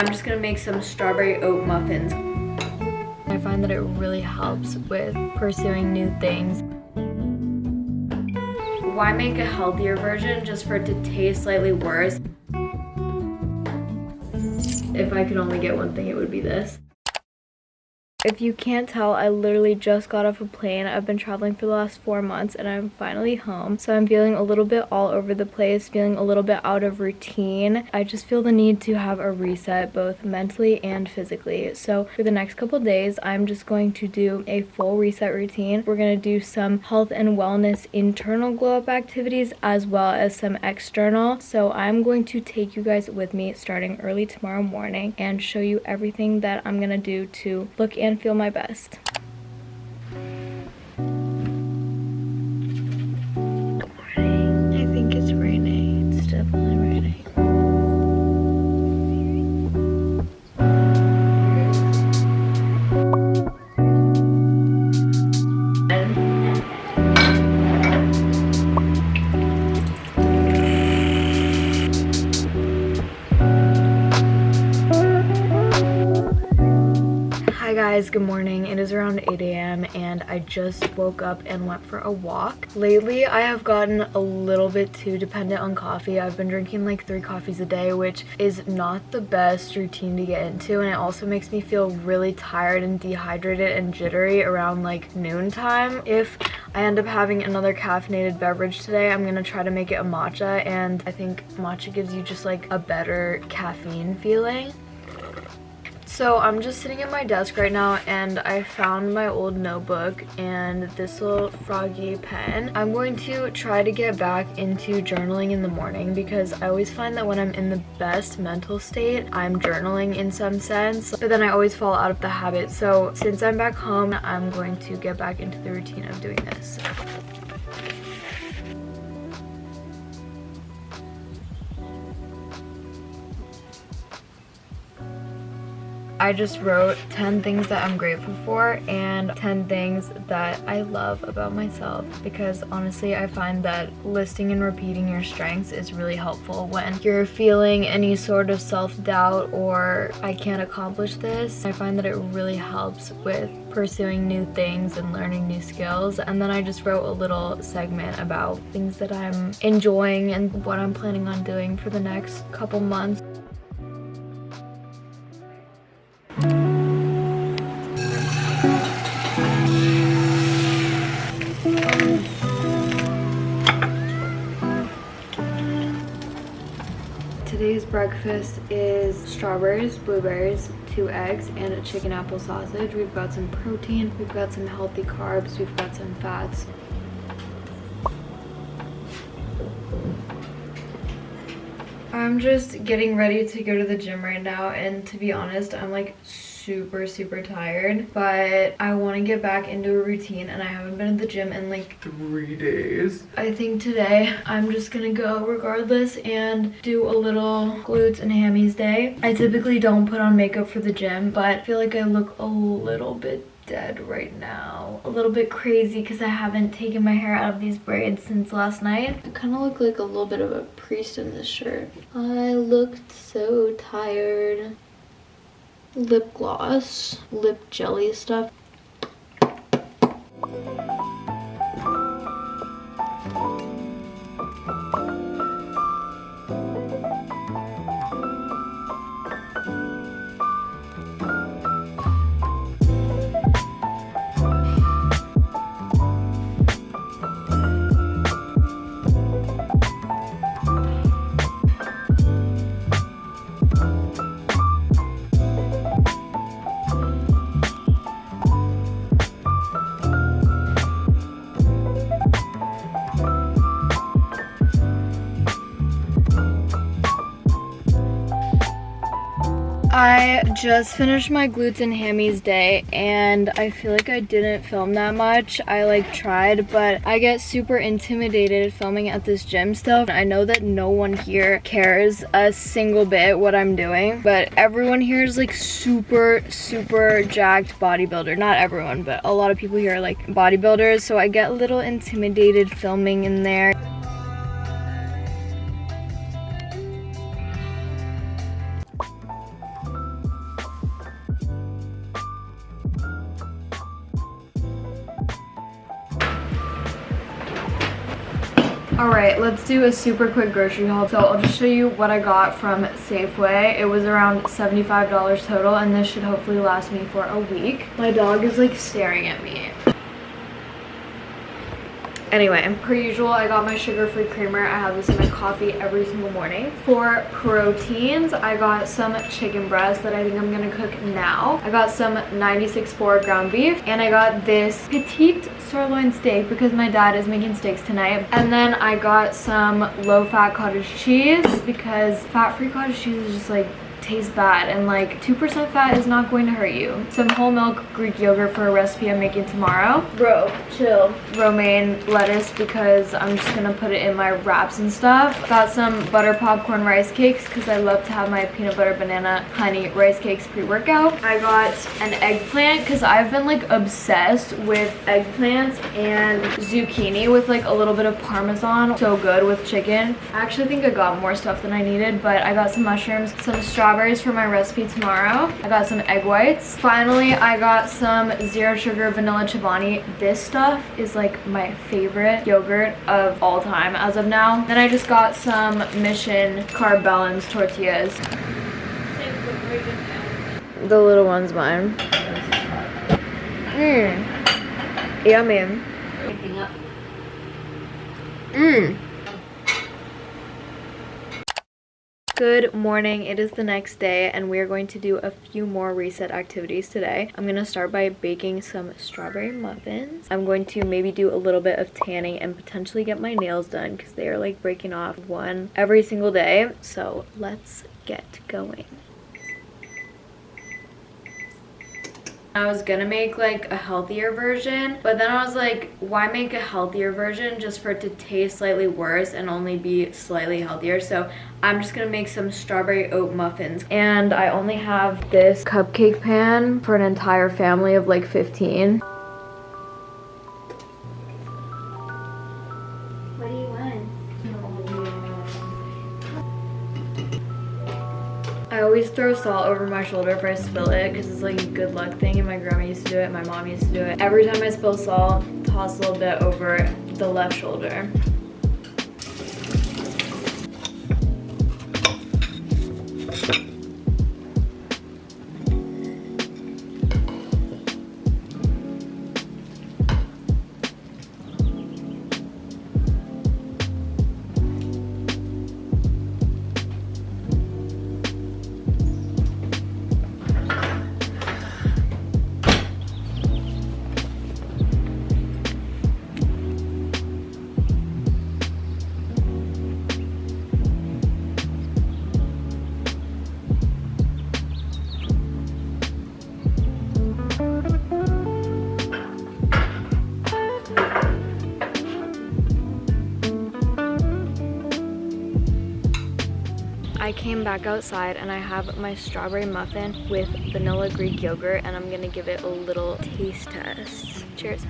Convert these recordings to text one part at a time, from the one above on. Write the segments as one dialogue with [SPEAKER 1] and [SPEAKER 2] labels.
[SPEAKER 1] I'm just gonna make some strawberry oat muffins. I find that it really helps with pursuing new things. Why make a healthier version just for it to taste slightly worse? If I could only get one thing, it would be this. If you can't tell, I literally just got off a plane. I've been traveling for the last 4 months and I'm finally home. So I'm feeling a little bit all over the place, feeling a little bit out of routine. I just feel the need to have a reset both mentally and physically. So for the next couple days, I'm just going to do a full reset routine. We're going to do some health and wellness internal glow up activities as well as some external. So I'm going to take you guys with me starting early tomorrow morning and show you everything that I'm going to do to look and feel my best. Good morning. I think it's raining. It's definitely raining. Guys, good morning. It is around 8 a.m. and I just woke up and went for a walk. Lately, I have gotten a little bit too dependent on coffee. I've been drinking like 3 coffees a day, which is not the best routine to get into, and it also makes me feel really tired and dehydrated and jittery around like noontime. If I end up having another caffeinated beverage today, I'm gonna try to make it a matcha, and I think matcha gives you just like a better caffeine feeling. So I'm just sitting at my desk right now and I found my old notebook and this little froggy pen. I'm going to try to get back into journaling in the morning because I always find that when I'm in the best mental state, I'm journaling in some sense, but then I always fall out of the habit. So since I'm back home, I'm going to get back into the routine of doing this. I just wrote 10 things that I'm grateful for and 10 things that I love about myself, because honestly I find that listing and repeating your strengths is really helpful when you're feeling any sort of self-doubt or I can't accomplish this. I find that it really helps with pursuing new things and learning new skills. And then I just wrote a little segment about things that I'm enjoying and what I'm planning on doing for the next couple months. Today's breakfast is strawberries, blueberries, 2 eggs, and a chicken apple sausage. We've got some protein, we've got some healthy carbs, we've got some fats. I'm just getting ready to go to the gym right now, and to be honest, I'm like super tired, but I want to get back into a routine and I haven't been at the gym in like 3 days. I think today I'm just gonna go regardless and do a little glutes and hammies day. I typically don't put on makeup for the gym, but I feel like I look a little bit dead right now, a little bit crazy because I haven't taken my hair out of these braids since last night. I kind of look like a little bit of a priest in this shirt. I looked so tired. Lip gloss, lip jelly stuff. I just finished my glutes and hammies day and I feel like I didn't film that much. I like tried, but I get super intimidated filming at this gym still. I know that no one here cares a single bit what I'm doing, but everyone here is like super jacked bodybuilder. Not everyone, but a lot of people here are like bodybuilders, so I get a little intimidated filming in there. Alright, let's do a super quick grocery haul. So I'll just show you what I got from Safeway. It was around $75 total, and this should hopefully last me for a week. My dog is like staring at me. Anyway, per usual, I got my sugar-free creamer. I have this in my coffee every single morning. For proteins, I got some chicken breast that I think I'm gonna cook now. I got some 96.4 ground beef, and I got this petite sirloin steak because my dad is making steaks tonight. And then I got some low-fat cottage cheese because fat-free cottage cheese is just like tastes bad, and like 2% fat is not going to hurt you. Some whole milk Greek yogurt for a recipe I'm making tomorrow. Bro, chill. Romaine lettuce because I'm just gonna put it in my wraps and stuff. Got some butter popcorn rice cakes because I love to have my peanut butter banana honey rice cakes pre-workout. I got an eggplant because I've been like obsessed with eggplants and zucchini with like a little bit of parmesan. So good with chicken. I actually think I got more stuff than I needed, but I got some mushrooms, some strawberries for my recipe tomorrow. I got some egg whites. Finally, I got some zero sugar vanilla chobani. This stuff is like my favorite yogurt of all time as of now. Then I just got some Mission Carb Balance tortillas. The little one's mine. Yummy. Good morning. It is the next day and we are going to do a few more reset activities today. I'm going to start by baking some strawberry muffins. I'm going to maybe do a little bit of tanning and potentially get my nails done because they are like breaking off one every single day. So let's get going. I was gonna make like a healthier version, but then I was like, why make a healthier version just for it to taste slightly worse and only be slightly healthier? So I'm just gonna make some strawberry oat muffins. And I only have this cupcake pan for an entire family of like 15. What do you want? I always throw salt over my shoulder if I spill it because it's like a good luck thing, and my grandma used to do it, my mom used to do it. Every time I spill salt, toss a little bit over the left shoulder. I came back outside and I have my strawberry muffin with vanilla Greek yogurt, and I'm gonna give it a little taste test. Cheers.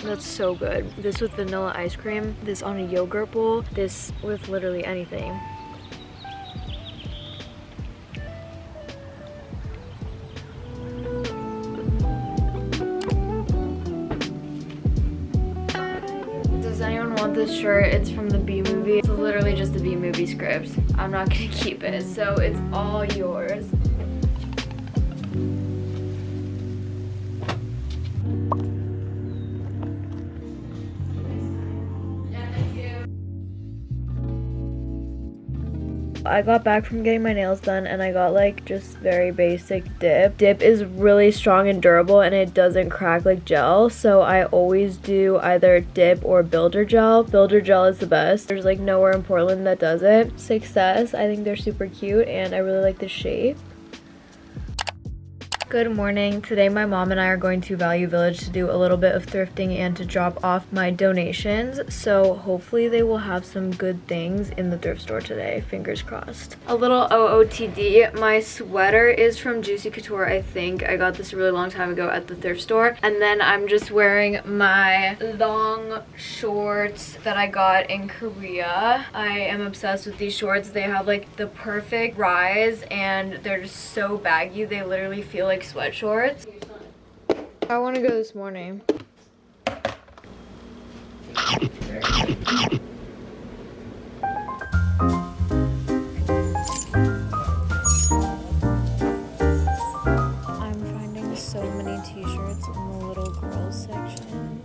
[SPEAKER 1] That's so good. This with vanilla ice cream, this on a yogurt bowl, this with literally anything. Does anyone want this shirt? It's from the B movie. It's literally just the B movie script. I'm not gonna keep it, so it's all yours. I got back from getting my nails done and I got like just very basic dip. Dip is really strong and durable and it doesn't crack like gel, so I always do either dip or builder gel. Builder gel is the best. There's like nowhere in Portland that does it. Success. I think they're super cute and I really like the shape. Good morning. Today my mom and I are going to Value Village to do a little bit of thrifting and to drop off my donations. So hopefully they will have some good things in the thrift store today. Fingers crossed. A little OOTD. My sweater is from Juicy Couture, I think. I got this a really long time ago at the thrift store. And then I'm just wearing my long shorts that I got in Korea. I am obsessed with these shorts. They have like the perfect rise and they're just so baggy. They literally feel like sweat shorts. I want to go this morning. here. I'm finding so many t-shirts in the little girls section.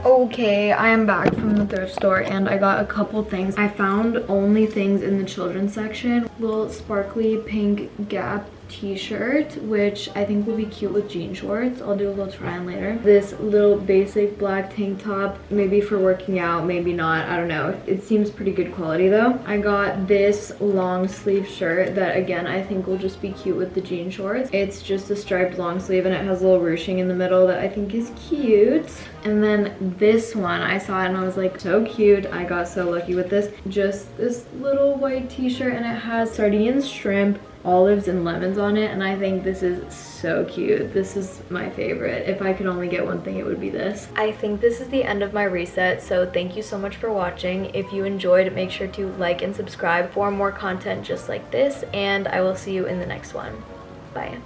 [SPEAKER 1] Okay, I am back from the thrift store and I got a couple things. I found only things in the children's section. Little sparkly pink Gap t-shirt, which I think will be cute with jean shorts. I'll do a little try on later. This little basic black tank top, maybe for working out, maybe not, I don't know. It seems pretty good quality though. I got this long sleeve shirt that again I think will just be cute with the jean shorts. It's just a striped long sleeve and it has a little ruching in the middle that I think is cute. And then this one, I saw it and I was like, so cute. I got so lucky with this. Just this little white t-shirt and it has sardines, shrimp, olives, and lemons on it, and I think this is so cute. This is my favorite. If I could only get one thing, it would be this. I think this is the end of my reset, so thank you so much for watching. If you enjoyed, make sure to like and subscribe for more content just like this, and I will see you in the next one. Bye.